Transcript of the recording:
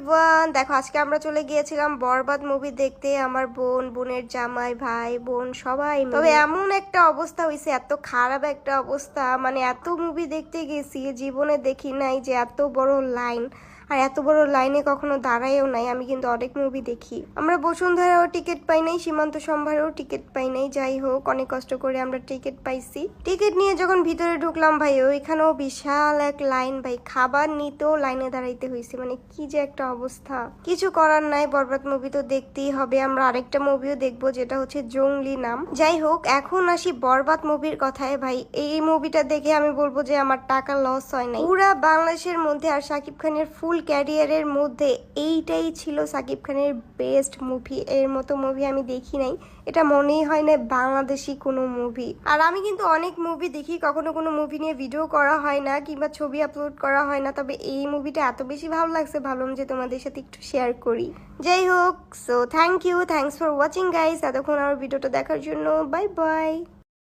Everyone, দেখো আজকে আমরা চলে গিয়েছিলাম বরবাদ মুভি দেখতে। আমার বোন, বোনের জামাই, ভাই বোন সবাই। তবে এমন একটা অবস্থা হয়েছে, এত খারাপ একটা অবস্থা, মানে এত মুভি দেখতে গেছি জীবনে দেখি নাই যে এত বড় লাইন। আর এত বড় লাইনে কখনো দাঁড়ায়ও নাই। আমি কিন্তু অনেক মুভি দেখি। আমরা বসুন্ধরাও টিকিট পাই নাই, সীমান্ত সম্ভারেও টিকিট পাই নাই। যাই হোক, অনেক কষ্ট করে আমরা টিকিট পাইছি। টিকিট নিয়ে যখন ভিতরে ঢুকলাম ভাই, ওইখানেও বিশাল এক লাইন ভাই। খাবার নিতেও লাইনে দাঁড়াইতে হয়েছে। মানে কি যে একটা অবস্থা, কিছু করার নাই। বরবাদ মুভি তো দেখতেই হবে। আমরা আরেকটা মুভিও দেখবো, যেটা হচ্ছে জঙ্গলি নাম। যাই হোক, এখন আসি বরবাদ মুভির কথায়। ভাই এই মুভিটা দেখে আমি বলবো যে আমার টাকা লস হয় নাই। পুরা বাংলাদেশের মধ্যে আর শাকিব খানের ফুল ক্যারিয়ারের মধ্যে এইটাই ছিল শাকিব খানের বেস্ট মুভি। এর মতো মুভি আমি দেখি নাই। এটা মনেই হয় না বাংলাদেশি কোনো মুভি। আর আমি কিন্তু অনেক মুভি দেখি, কখনো কোনো মুভি নিয়ে ভিডিও করা হয় না কিংবা ছবি আপলোড করা হয় না। তবে এই মুভিটা এত বেশি ভালো লাগছে, ভাবলাম যে তোমাদের সাথে একটু শেয়ার করি। যাই হোক, so thanks for watching guys. এতক্ষণ আমার ভিডিওটা দেখার জন্য। Bye bye.